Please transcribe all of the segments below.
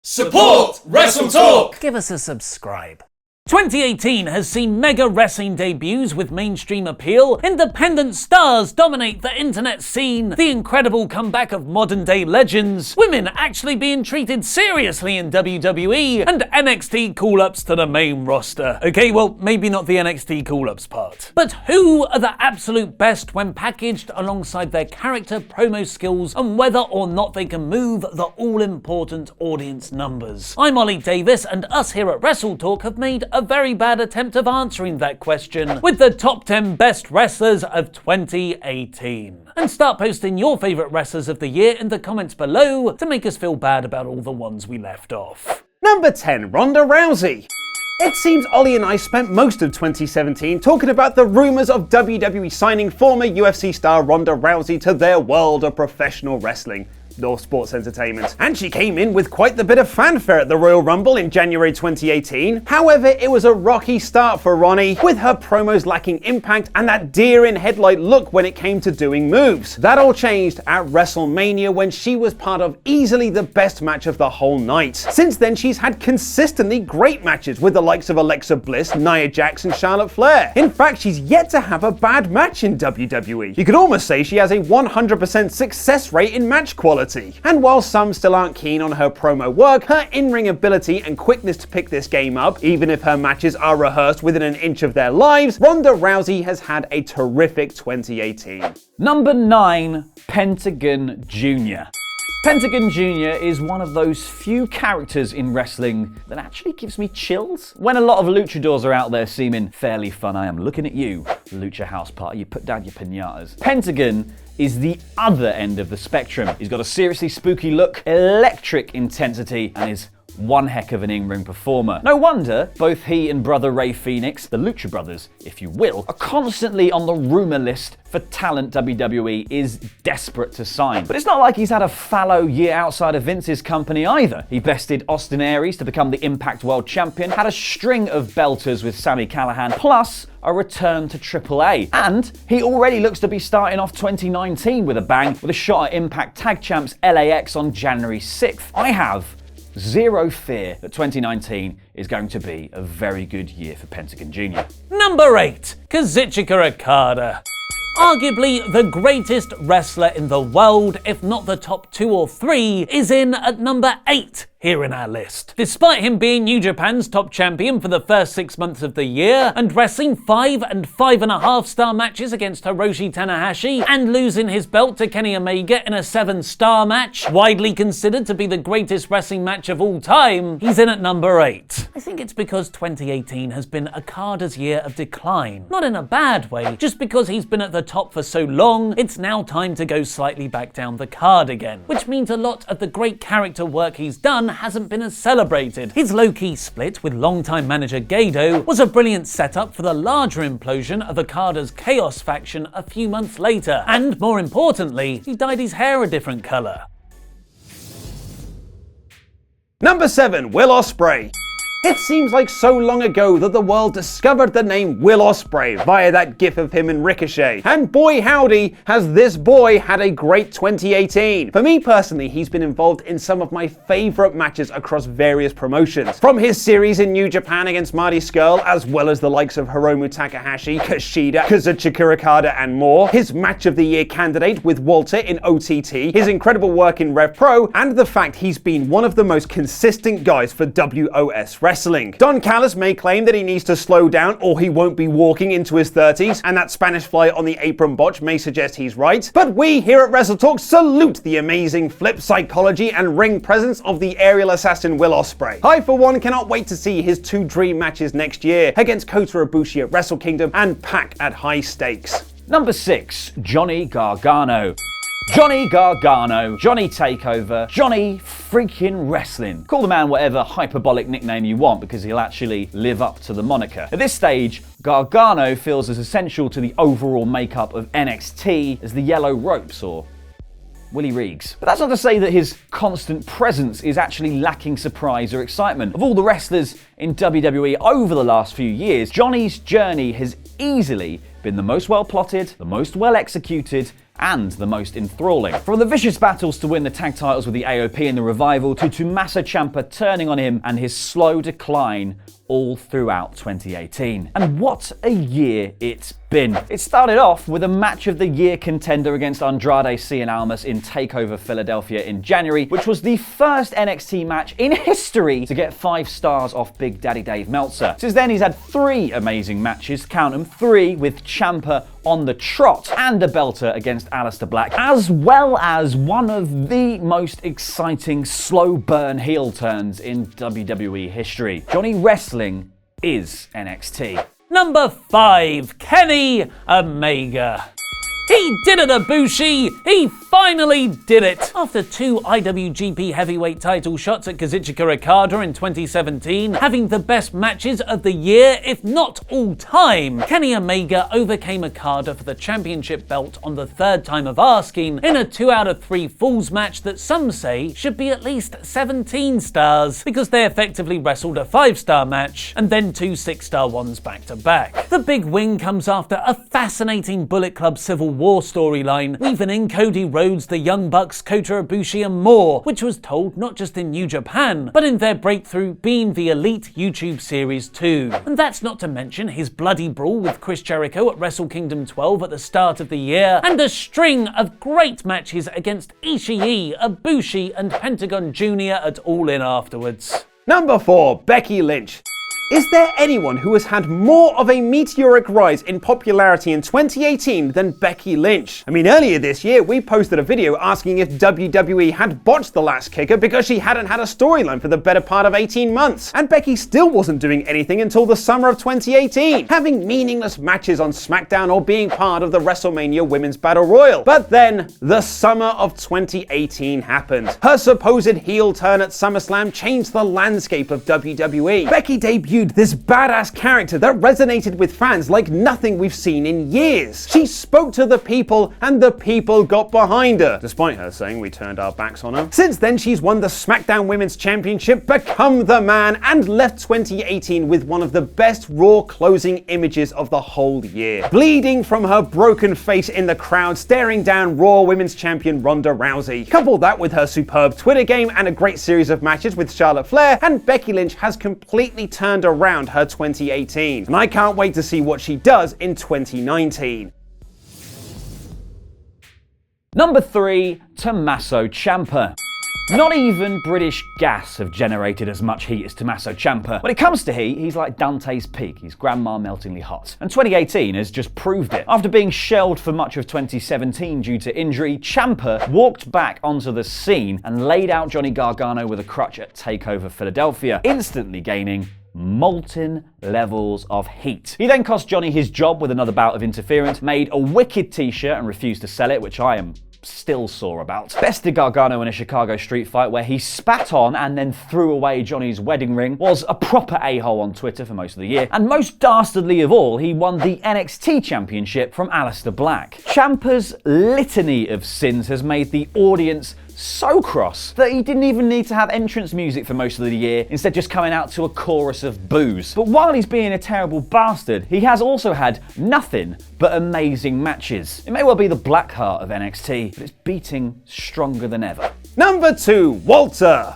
Support WrestleTalk! Give us a subscribe. 2018 has seen mega wrestling debuts with mainstream appeal, independent stars dominate the internet scene, the incredible comeback of modern-day legends, women actually being treated seriously in WWE, and NXT call-ups to the main roster. Okay, well, maybe not the NXT call-ups part. But who are the absolute best when packaged alongside their character promo skills and whether or not they can move the all-important audience numbers? I'm Ollie Davis, and us here at WrestleTalk have made a very bad attempt of answering that question with the top 10 best wrestlers of 2018. And start posting your favourite wrestlers of the year in the comments below to make us feel bad about all the ones we left off. Number 10, Ronda Rousey. It seems Ollie and I spent most of 2017 talking about the rumours of WWE signing former UFC star Ronda Rousey to their world of professional wrestling, or sports entertainment. And she came in with quite the bit of fanfare at the Royal Rumble in January 2018. However, it was a rocky start for Ronnie, with her promos lacking impact and that deer in headlight look when it came to doing moves. That all changed at WrestleMania when she was part of easily the best match of the whole night. Since then, she's had consistently great matches with the likes of Alexa Bliss, Nia Jax and Charlotte Flair. In fact, she's yet to have a bad match in WWE. You could almost say she has a 100% success rate in match quality. And while some still aren't keen on her promo work, her in-ring ability and quickness to pick this game up, even if her matches are rehearsed within an inch of their lives, Ronda Rousey has had a terrific 2018. Number 9, Pentagon Jr. Pentagon Jr. is one of those few characters in wrestling that actually gives me chills. When a lot of luchadors are out there seeming fairly fun, I am looking at you, Lucha House Party, you put down your piñatas. Pentagon is the other end of the spectrum. He's got a seriously spooky look, electric intensity, and is one heck of an in-ring performer. No wonder both he and brother Ray Phoenix, the Lucha Brothers, if you will, are constantly on the rumor list for talent WWE is desperate to sign. But it's not like he's had a fallow year outside of Vince's company either. He bested Austin Aries to become the Impact World Champion, had a string of belters with Sami Callihan, plus a return to AAA. And he already looks to be starting off 2019 with a bang, with a shot at Impact Tag Champs LAX on January 6th. I have zero fear that 2019 is going to be a very good year for Pentagon Jr. Number 8, KAZUCHIKA Okada. Arguably the greatest wrestler in the world, if not the top 2 or 3, is in at number 8 here in our list. Despite him being New Japan's top champion for the first 6 months of the year, and wrestling 5 and 5.5 star matches against Hiroshi Tanahashi, and losing his belt to Kenny Omega in a 7-star match, widely considered to be the greatest wrestling match of all time, he's in at number 8. I think it's because 2018 has been Okada's year of decline. Not in a bad way, just because he's been at the top for so long, it's now time to go slightly back down the card again, which means a lot of the great character work he's done hasn't been as celebrated. His low-key split with longtime manager Gedo was a brilliant setup for the larger implosion of Okada's Chaos faction a few months later, and more importantly, he dyed his hair a different colour. Number 7, Will Ospreay. It seems like so long ago that the world discovered the name Will Ospreay via that gif of him and Ricochet. And boy howdy, has this boy had a great 2018. For me personally, he's been involved in some of my favourite matches across various promotions. From his series in New Japan against Marty Scurll, as well as the likes of Hiromu Takahashi, Kushida, Kazuchika Okada and more, his match of the year candidate with Walter in OTT, his incredible work in Rev Pro, and the fact he's been one of the most consistent guys for WOS Wrestling. Don Callis may claim that he needs to slow down or he won't be walking into his 30s, and that Spanish fly on the apron botch may suggest he's right. But we here at WrestleTalk salute the amazing flip, psychology, and ring presence of the aerial assassin Will Ospreay. I, for one, cannot wait to see his 2 dream matches next year against Kota Ibushi at Wrestle Kingdom and Pac at High Stakes. Number 6, Johnny Gargano. Johnny Gargano, Johnny Takeover, Johnny freaking Wrestling. Call the man whatever hyperbolic nickname you want because he'll actually live up to the moniker. At this stage, Gargano feels as essential to the overall makeup of NXT as the Yellow Ropes or Willie Reegs. But that's not to say that his constant presence is actually lacking surprise or excitement. Of all the wrestlers in WWE over the last few years, Johnny's journey has easily been the most well plotted, the most well executed, and the most enthralling. From the vicious battles to win the tag titles with the AOP and the Revival, to Tommaso Ciampa turning on him and his slow decline all throughout 2018. And what a year it's been. It started off with a match of the year contender against Andrade Cien Almas in TakeOver Philadelphia in January, which was the first NXT match in history to get 5 stars off Big Daddy Dave Meltzer. Since then, he's had 3 amazing matches, count them, 3 with Ciampa on the trot, and a belter against Aleister Black, as well as one of the most exciting slow burn heel turns in WWE history. Johnny Wrestling is NXT. Number 5, Kenny Omega. He did it, Ibushi! He finally did it! After 2 IWGP Heavyweight title shots at Kazuchika Okada in 2017, having the best matches of the year, if not all time, Kenny Omega overcame Okada for the championship belt on the 3rd time of asking in a 2 out of 3 falls match that some say should be at least 17 stars, because they effectively wrestled a 5-star match and then 2 6-star ones back to back. The big win comes after a fascinating Bullet Club Civil War storyline, weaving in Cody Rhodes, the Young Bucks, Kota Ibushi and more, which was told not just in New Japan, but in their breakthrough being the Elite YouTube Series 2. And that's not to mention his bloody brawl with Chris Jericho at Wrestle Kingdom 12 at the start of the year, and a string of great matches against Ishii, Ibushi and Pentagon Jr. at All In afterwards. Number 4, Becky Lynch. Is there anyone who has had more of a meteoric rise in popularity in 2018 than Becky Lynch? I mean, earlier this year, we posted a video asking if WWE had botched the last kicker because she hadn't had a storyline for the better part of 18 months. And Becky still wasn't doing anything until the summer of 2018, having meaningless matches on SmackDown or being part of the WrestleMania Women's Battle Royal. But then, the summer of 2018 happened. Her supposed heel turn at SummerSlam changed the landscape of WWE. Becky debuted this badass character that resonated with fans like nothing we've seen in years. She spoke to the people and the people got behind her, despite her saying we turned our backs on her. Since then, she's won the SmackDown Women's Championship, become the man, and left 2018 with one of the best Raw closing images of the whole year. Bleeding from her broken face in the crowd, staring down Raw Women's Champion Ronda Rousey. Couple that with her superb Twitter game and a great series of matches with Charlotte Flair, and Becky Lynch has completely turned around her 2018. And I can't wait to see what she does in 2019. Number 3, Tommaso Ciampa. Not even British gas have generated as much heat as Tommaso Ciampa. When it comes to heat, he's like Dante's Peak. He's grandma meltingly hot. And 2018 has just proved it. After being shelved for much of 2017 due to injury, Ciampa walked back onto the scene and laid out Johnny Gargano with a crutch at TakeOver Philadelphia, instantly gaining molten levels of heat. He then cost Johnny his job with another bout of interference, made a wicked t-shirt and refused to sell it, which I am still sore about. Bested Gargano in a Chicago street fight where he spat on and then threw away Johnny's wedding ring, was a proper a-hole on Twitter for most of the year, and most dastardly of all, he won the NXT Championship from Aleister Black. Ciampa's litany of sins has made the audience so cross that he didn't even need to have entrance music for most of the year, instead just coming out to a chorus of boos. But while he's being a terrible bastard, he has also had nothing but amazing matches. It may well be the black heart of NXT, but it's beating stronger than ever. Number 2, Walter.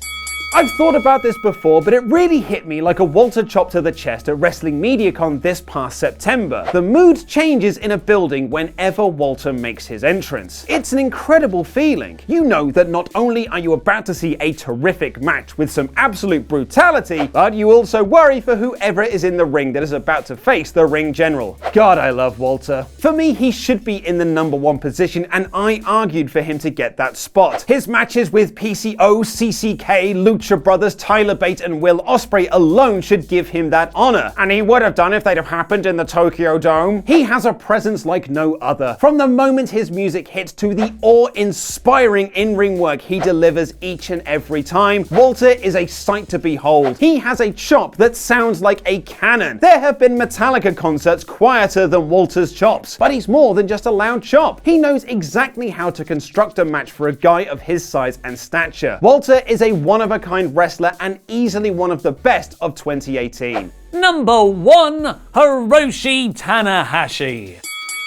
I've thought about this before, but it really hit me like a Walter chop to the chest at Wrestling MediaCon this past September. The mood changes in a building whenever Walter makes his entrance. It's an incredible feeling. You know that not only are you about to see a terrific match with some absolute brutality, but you also worry for whoever is in the ring that is about to face the ring general. God, I love Walter. For me, he should be in the number 1 position, and I argued for him to get that spot. His matches with PCO, CCK, Lucha Brothers, Tyler Bate and Will Ospreay alone should give him that honor, and he would have done if they'd have happened in the Tokyo Dome. He has a presence like no other. From the moment his music hits to the awe-inspiring in-ring work he delivers each and every time, Walter is a sight to behold. He has a chop that sounds like a cannon. There have been Metallica concerts quieter than Walter's chops, but he's more than just a loud chop. He knows exactly how to construct a match for a guy of his size and stature. Walter is a one-of-a-kind wrestler and easily one of the best of 2018. Number 1, Hiroshi Tanahashi.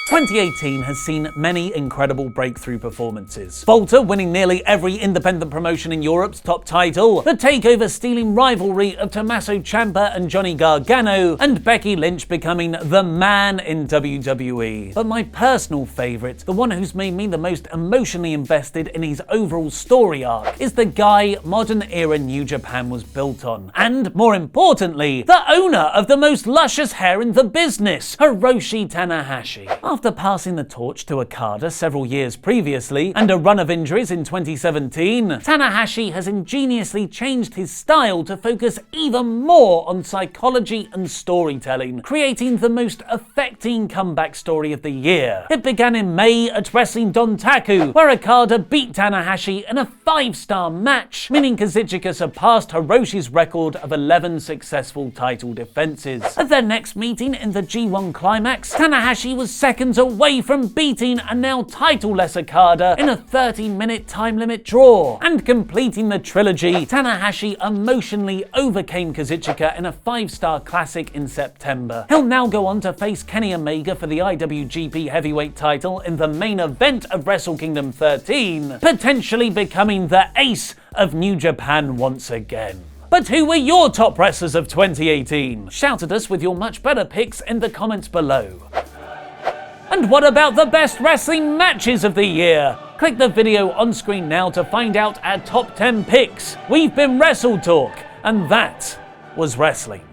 2018 has seen many incredible breakthrough performances. Volta winning nearly every independent promotion in Europe's top title, the takeover stealing rivalry of Tommaso Ciampa and Johnny Gargano, and Becky Lynch becoming the man in WWE. But my personal favourite, the one who's made me the most emotionally invested in his overall story arc, is the guy modern era New Japan was built on. And, more importantly, the owner of the most luscious hair in the business, Hiroshi Tanahashi. After passing the torch to OKADA several years previously, and a run of injuries in 2017, Tanahashi has ingeniously changed his style to focus even more on psychology and storytelling, creating the most affecting comeback story of the year. It began in May at Wrestling Dontaku, where OKADA beat Tanahashi in a 5-star match, meaning Kazuchika surpassed Hiroshi's record of 11 successful title defenses. At their next meeting in the G1 Climax, Tanahashi was seconds away from beating a now title-less OKADA in a 30-minute time limit draw. And completing the trilogy, Tanahashi emotionally overcame Kazuchika in a 5-star classic in September. He'll now go on to face Kenny Omega for the IWGP Heavyweight title in the main event of Wrestle Kingdom 13, potentially becoming the ace of New Japan once again. But who were your top wrestlers of 2018? Shout at us with your much better picks in the comments below. And what about the best wrestling matches of the year? Click the video on screen now to find out our top 10 picks. We've been WrestleTalk, and that was wrestling.